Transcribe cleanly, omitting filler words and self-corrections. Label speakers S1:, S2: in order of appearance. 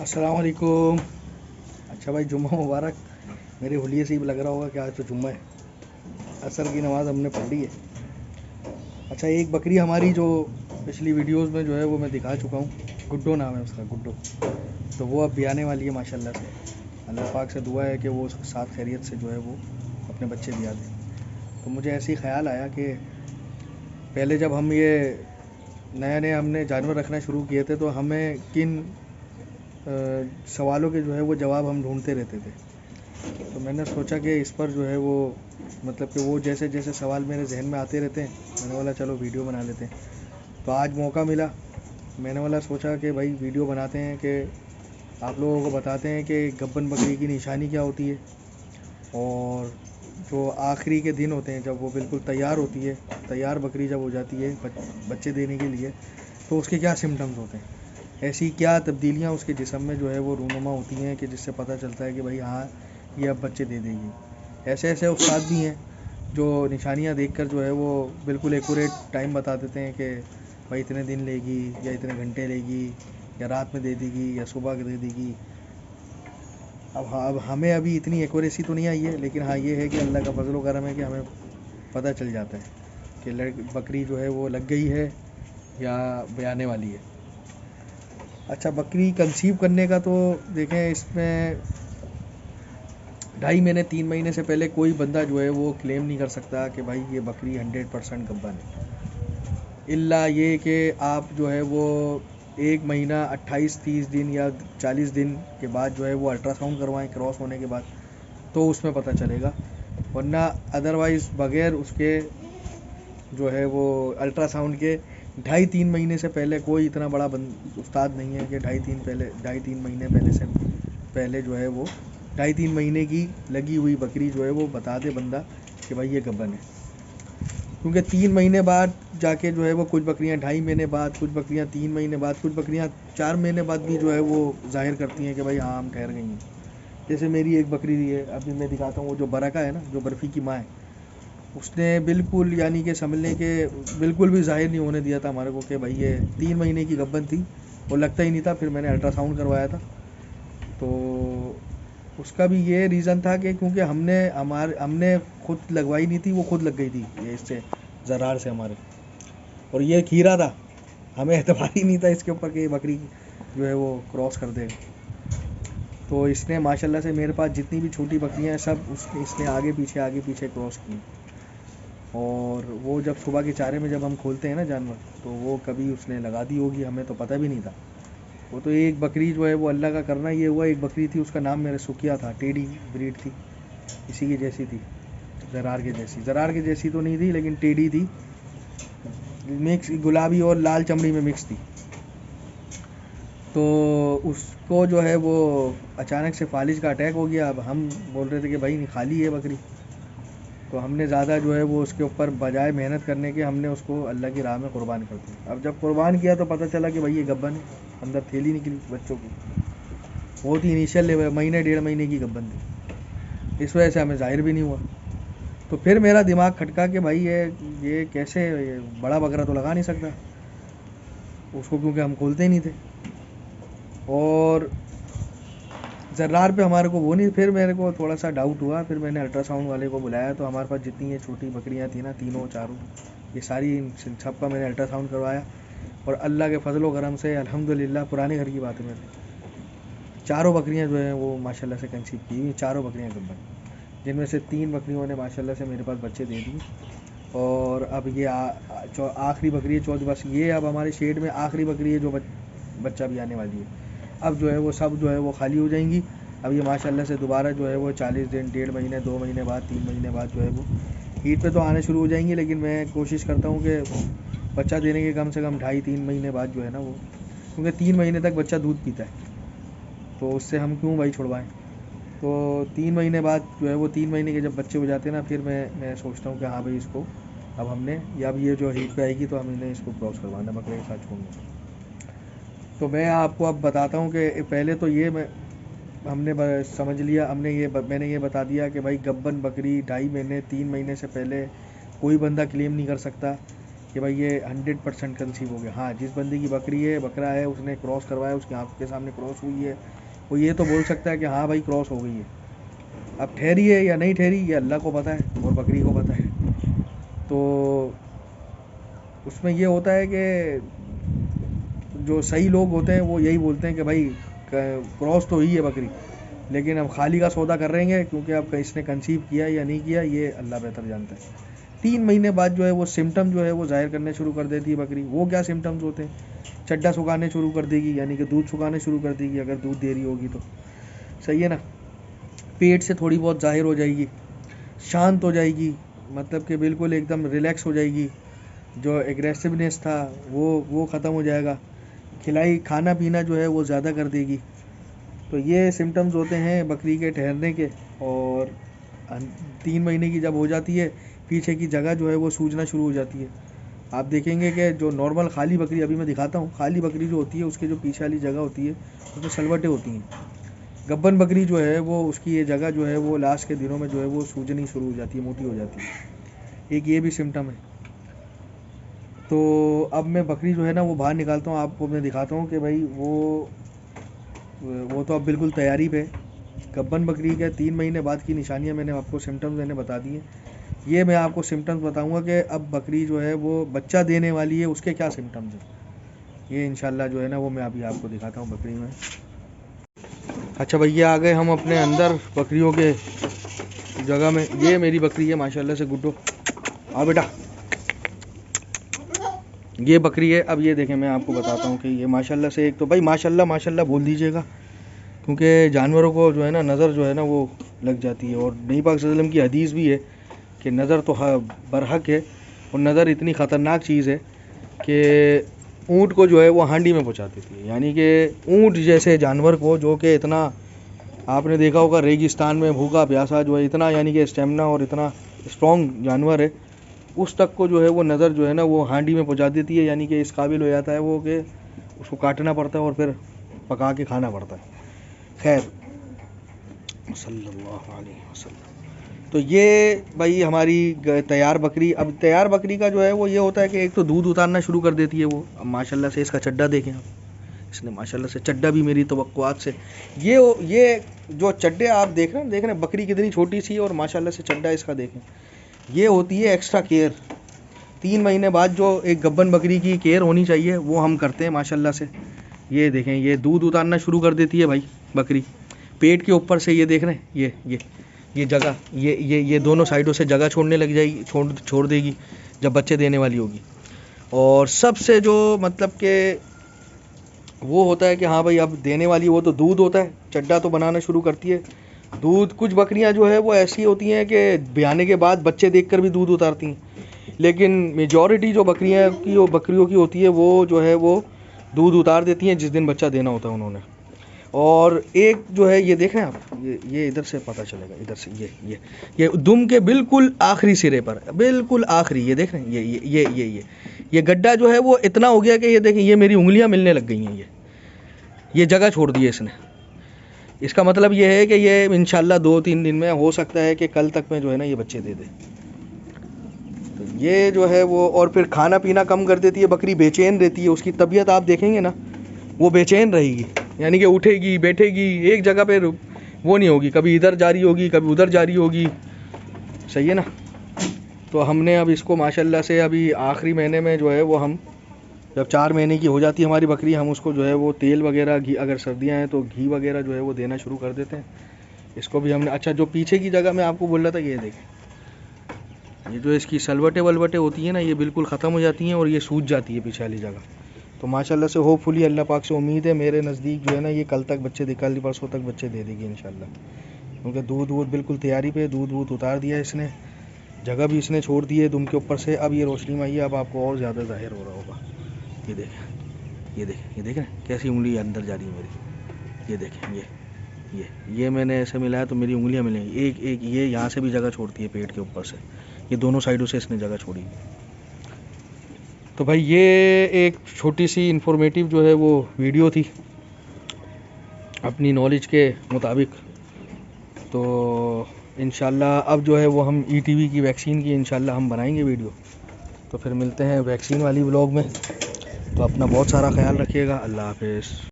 S1: अस्सलाम वालेकुम। अच्छा भाई, जुम्मा मुबारक। मेरे हुलिये से ही लग रहा होगा कि आज तो जुम्मा है। असर की नमाज़ हमने पढ़ ली है। अच्छा, एक बकरी हमारी जो पिछली वीडियोस में जो है वो मैं दिखा चुका हूँ। गुड्डो नाम है उसका, गुड्डो। तो वो अब भी आने वाली है माशाल्लाह से। अल्लाह पाक से दुआ है कि वो उसके साथ खैरियत से जो है वो अपने बच्चे दिया दे। तो मुझे ऐसे ही ख्याल आया कि पहले जब हम ये नए नए हमने जानवर रखना शुरू किए थे तो हमें किन सवालों के जो है वो जवाब हम ढूंढते रहते थे। तो मैंने सोचा कि इस पर जो है वो मतलब कि वो जैसे जैसे सवाल मेरे जहन में आते रहते हैं, मैंने बोला चलो वीडियो बना लेते हैं। तो आज मौका मिला, मैंने वाला सोचा कि भाई वीडियो बनाते हैं कि आप लोगों को बताते हैं कि गब्बन बकरी की निशानी क्या होती है, और जो आखिरी के दिन होते हैं जब वो बिल्कुल तैयार होती है, तैयार बकरी जब हो जाती है बच्चे देने के लिए, तो उसके क्या सिम्टम्स होते हैं, ऐसी क्या तब्दीलियाँ उसके जिस्म में जो है वो रूनुमा होती हैं कि जिससे पता चलता है कि भाई हाँ, ये अब बच्चे दे देगी। ऐसे ऐसे उस्ताद भी हैं जो निशानियाँ देखकर जो है वो बिल्कुल एक्यूरेट टाइम बता देते हैं कि भाई इतने दिन लेगी, या इतने घंटे लेगी, या रात में दे देगी, या सुबह दे देगी। अब हमें अभी इतनी एक्यूरेसी तो नहीं आई है, लेकिन हाँ ये है कि अल्लाह का फजल करम है कि हमें पता चल जाता है कि बकरी जो है वो लग गई है या बयाने वाली है। अच्छा, बकरी कंसीव करने का तो देखें, इसमें 2.5 महीने 3 महीने से पहले कोई बंदा जो है वो क्लेम नहीं कर सकता कि भाई ये बकरी 100% गब्बन है। इल्ला ये कि आप जो है वो 1 महीना 28-30 दिन या 40 दिन के बाद जो है वो अल्ट्रासाउंड करवाएं क्रॉस होने के बाद, तो उसमें पता चलेगा। वरना अदरवाइज़ बगैर उसके जो है वो अल्ट्रासाउंड के 2.5-3 महीने से पहले कोई इतना बड़ा उस्ताद नहीं है कि 2.5-3 महीने पहले से पहले जो है वो 2.5-3 महीने की लगी हुई बकरी जो है वो बता दे बंदा कि भाई ये गब्बन है। क्योंकि 3 महीने बाद जाके जो है वो कुछ बकरियां 2.5 महीने बाद, कुछ बकरियां 3 महीने बाद, कुछ बकरियां 4 महीने बाद भी जो है वो जाहिर करती हैं कि भाई हाँ हम ठहर गई हैं। जैसे मेरी एक बकरी दी है, अभी मैं दिखाता हूँ, वो जो बरका है ना, जो बर्फ़ी की माँ है, उसने बिल्कुल यानी कि समझने के बिल्कुल भी जाहिर नहीं होने दिया था हमारे को कि भाई ये 3 महीने की गब्बन थी। वो लगता ही नहीं था। फिर मैंने अल्ट्रासाउंड करवाया था, तो उसका भी ये रीज़न था कि क्योंकि हमने खुद लगवाई नहीं थी, वो खुद लग गई थी ये इससे, ज़रार से हमारे। और ये खीरा था, हमें एतबार ही नहीं था इसके ऊपर कि ये बकरी जो है वो क्रॉस कर देगा। तो इसने माशाल्लाह से मेरे पास जितनी भी छोटी बकरियां हैं सब इसने आगे पीछे क्रॉस की। और वो जब सुबह के चारे में जब हम खोलते हैं ना जानवर, तो वो कभी उसने लगा दी होगी, हमें तो पता भी नहीं था। वो तो एक बकरी जो है वो अल्लाह का करना ये हुआ, एक बकरी थी उसका नाम मेरे सुखिया था, टेढ़ी ब्रीड थी, इसी की जैसी थी, ज़रार के जैसी तो नहीं थी लेकिन टेढ़ी थी, मिक्स गुलाबी और लाल चमड़ी में मिक्स थी। तो उसको जो है वो अचानक से फालिज का अटैक हो गया। अब हम बोल रहे थे कि भाई खाली है बकरी, तो हमने ज़्यादा जो है वो उसके ऊपर बजाय मेहनत करने के हमने उसको अल्लाह की राह में क़ुरबान कर दिया। अब जब क़ुरबान किया तो पता चला कि भाई ये गब्बन है, अंदर थैली निकली बच्चों की, बहुत ही इनिशियल लेवल, महीने 1.5 महीने की गब्बन थी। इस वजह से हमें जाहिर भी नहीं हुआ। तो फिर मेरा दिमाग खटका कि भाई ये कैसे, ये बड़ा बकरा तो लगा नहीं सकता उसको, क्योंकि हम खोलते ही नहीं थे, और ज़र्रार पे हमारे को वो नहीं। फिर मेरे को थोड़ा सा डाउट हुआ, फिर मैंने अल्ट्रासाउंड वाले को बुलाया, तो हमारे पास जितनी ये छोटी बकरियां थी ना, तीनों चारों, ये सारी सब का मैंने अल्ट्रासाउंड करवाया। और अल्लाह के फजल करम से अल्हम्दुलिल्लाह, पुराने घर की बात है मेरे, चारों बकरियां जो हैं वो माशाल्लाह से कंसीव की हुई, चारों बकरियां गब्बर, जिनमें से 3 बकरियों ने माशाल्लाह से मेरे पास बच्चे दे दिए। और अब ये आखिरी बकरी है, चौथी, बस ये अब हमारे शेड में आखिरी बकरी है जो बच्चा भी आने वाली है। अब जो है वो सब जो है वो खाली हो जाएंगी। अब ये माशाल्लाह से दोबारा जो है वो 40 दिन, 1.5 महीने, 2 महीने बाद, 3 महीने बाद जो है वो हीट पे तो आने शुरू हो जाएंगी। लेकिन मैं कोशिश करता हूँ कि बच्चा देने के कम से कम 2.5-3 महीने बाद जो है ना वो, क्योंकि 3 महीने तक बच्चा दूध पीता है, तो उससे हम क्यों भाई छुड़वाएं। तो 3 महीने बाद जो है वो, 3 महीने के जब बच्चे हो जाते हैं ना, फिर मैं सोचता हूँ कि हाँ भाई इसको अब हमने, या अब ये जो हीट पे आएगी तो हम इन्हें इसको क्रॉस करवाना, बकरे के साथ छोड़ना। तो मैं आपको अब बताता हूँ कि पहले तो ये हमने समझ लिया, मैंने ये बता दिया कि भाई गब्बन बकरी 2.5 महीने 3 महीने से पहले कोई बंदा क्लेम नहीं कर सकता कि भाई ये 100% कंसीव हो गया। हाँ, जिस बंदे की बकरी है, बकरा है, उसने क्रॉस करवाया, उसकी आंखों के सामने क्रॉस हुई है, वो ये तो बोल सकता है कि हाँ भाई क्रॉस हो गई है। अब ठहरी है या नहीं ठहरी ये अल्लाह को पता है और बकरी को पता है। तो उसमें ये होता है कि जो सही लोग होते हैं वो यही बोलते हैं कि भाई क्रॉस तो हुई है बकरी, लेकिन अब खाली का सौदा कर रहे हैं, क्योंकि अब इसने कंसीव किया या नहीं किया ये अल्लाह बेहतर जानता है। 3 महीने बाद जो है वो सिम्टम जो है वो जाहिर करने शुरू कर देती है बकरी। वो क्या सिम्टम्स होते हैं? चड्डा सुखाने शुरू कर देगी, यानी कि दूध सुखाने शुरू कर देगी अगर दूध दे रही होगी तो। सही है ना। पेट से थोड़ी बहुत जाहिर हो जाएगी, शांत हो जाएगी, मतलब कि बिल्कुल एकदम रिलैक्स हो जाएगी, जो एग्रेसिवनेस था वो ख़त्म हो जाएगा, खिलाई खाना पीना जो है वो ज़्यादा कर देगी। तो ये सिम्टम्स होते हैं बकरी के ठहरने के। और 3 महीने की जब हो जाती है, पीछे की जगह जो है वो सूजना शुरू हो जाती है। आप देखेंगे कि जो नॉर्मल खाली बकरी, अभी मैं दिखाता हूँ, खाली बकरी जो होती है उसके जो पीछे वाली जगह होती है उसमें सलवटें होती हैं। गब्बन बकरी जो है वो उसकी ये जगह जो है वो लास्ट के दिनों में जो है वो सूजनी शुरू हो जाती है, मोटी हो जाती है। एक ये भी सिम्टम है। तो अब मैं बकरी जो है ना वो बाहर निकालता हूँ, आपको मैं दिखाता हूँ कि भाई वो तो अब बिल्कुल तैयारी पे। गब्बन बकरी के 3 महीने बाद की निशानियाँ मैंने आपको सिम्टम्स मैंने बता दिए। ये मैं आपको सिम्टम्स बताऊंगा कि अब बकरी जो है वो बच्चा देने वाली है, उसके क्या सिम्टम्स हैं। ये इंशाल्लाह जो है ना वो मैं अभी आपको दिखाता हूँ बकरी में। अच्छा भैया, आ गए हम अपने अंदर बकरियों के जगह में। ये मेरी बकरी है माशाल्लाह से, गुड्डो आओ बेटा, ये बकरी है। अब ये देखें, मैं आपको बताता हूँ कि ये माशाल्लाह से, एक तो भाई माशाल्लाह माशाल्लाह बोल दीजिएगा, क्योंकि जानवरों को जो है ना नज़र जो है ना वो लग जाती है। और नबी पाक सल्लल्लाहु अलैहि वसल्लम की हदीस भी है कि नज़र तो बरहक है, और नज़र इतनी ख़तरनाक चीज़ है कि ऊँट को जो है वो हांडी में पहुँचा देती है। यानी कि ऊँट जैसे जानवर को, जो कि इतना आपने देखा होगा रेगिस्तान में भूखा प्यासा जो है, इतना यानी कि स्टेमिना और इतना स्ट्रॉन्ग जानवर है, उस तक को जो है वो नज़र जो है ना वो हांडी में पहुँचा देती है। यानी कि इस काबिल हो जाता है वो कि उसको काटना पड़ता है और फिर पका के खाना पड़ता है। खैर, सल्लल्लाहु अलैहि वसल्लम। तो ये भाई हमारी तैयार बकरी। अब तैयार बकरी का जो है वो ये होता है कि एक तो दूध उतारना शुरू कर देती है वो। अब माशाल्लाह से इसका चड्डा देखें आप, इसने माशाल्लाह से चड्डा भी मेरी तवक्कुआत से, ये जो चड्डे आप देख रहे हैं बकरी कितनी छोटी सी है, और माशाल्लाह से चड्डा इसका देखें। ये होती है एक्स्ट्रा केयर। 3 महीने बाद जो एक गब्बन बकरी की केयर होनी चाहिए वो हम करते हैं माशाल्लाह से। ये देखें, ये दूध उतारना शुरू कर देती है भाई बकरी। पेट के ऊपर से ये देख रहे हैं, ये जगह, ये दोनों साइडों से जगह छोड़ने लग जाएगी, छोड़ देगी जब बच्चे देने वाली होगी। और सबसे जो मतलब कि वो होता है कि हाँ भाई अब देने वाली, वो तो दूध होता है, चड्डा तो बनाना शुरू करती है। दूध, कुछ बकरियां जो है वो ऐसी होती हैं कि ब्याने के बाद बच्चे देखकर भी दूध उतारती हैं, लेकिन मेजॉरिटी जो बकरियों की होती है वो जो है वो दूध उतार देती हैं जिस दिन बच्चा देना होता है उन्होंने। और एक जो है ये देखें आप, ये इधर से पता चलेगा, इधर से ये दुम के बिल्कुल आखिरी सिरे पर, बिल्कुल आखिरी, ये देख रहे हैं, ये गड्ढा जो है वो इतना हो गया कि ये देखें, ये मेरी उंगलियां मिलने लग गई हैं। ये जगह छोड़ दी है इसने। इसका मतलब ये है कि ये इंशाल्लाह 2-3 दिन में, हो सकता है कि कल तक में जो है ना ये बच्चे दे दे। तो ये जो है वो, और फिर खाना पीना कम कर देती है बकरी, बेचैन रहती है। उसकी तबीयत आप देखेंगे ना, वो बेचैन रहेगी, यानी कि उठेगी बैठेगी एक जगह पे, वो नहीं होगी, कभी इधर जा रही होगी कभी उधर जा रही होगी। सही है ना। तो हमने अब इसको माशाल्लाह से अभी आखिरी महीने में जो है वो, हम जब 4 महीने की हो जाती है हमारी बकरी, हम उसको जो है वो तेल वगैरह, घी, अगर सर्दियाँ हैं तो घी वगैरह जो है वो देना शुरू कर देते हैं। इसको भी हमने, अच्छा जो पीछे की जगह मैं आपको बोल रहा था, ये देखें, ये जो इसकी सलवटें वलवटें होती हैं ना, ये बिल्कुल ख़त्म हो जाती हैं और ये सूज जाती है पीछे वाली जगह। तो माशाल्लाह से होपफुली अल्लाह पाक से उम्मीद है, मेरे नज़दीक जो है ना ये कल तक बच्चे कल परसों तक बच्चे दे देगी इंशाल्लाह। क्योंकि दूध बिल्कुल तैयारी पे, दूध उतार दिया इसने, जगह भी इसने छोड़ दी है दुम के ऊपर से। अब ये रोशनी में आई है, अब आपको और ज़्यादा जाहिर हो रहा होगा। ये देखें, ये देखें कैसी उंगली अंदर जा रही है मेरी। ये देखें, ये मैंने ऐसे मिलाया तो मेरी उंगलियां मिलेंगी एक एक। ये यहाँ से भी जगह छोड़ती है पेट के ऊपर से, ये दोनों साइडों से इसने जगह छोड़ी। तो भाई ये एक छोटी सी इंफॉर्मेटिव जो है वो वीडियो थी अपनी नॉलेज के मुताबिक। तो इंशाल्लाह अब जो है वो हम ETV की वैक्सीन की इंशाल्लाह हम बनाएंगे वीडियो। तो फिर मिलते हैं वैक्सीन वाली व्लॉग में। तो अपना बहुत सारा ख्याल रखिएगा। अल्लाह हाफिज़।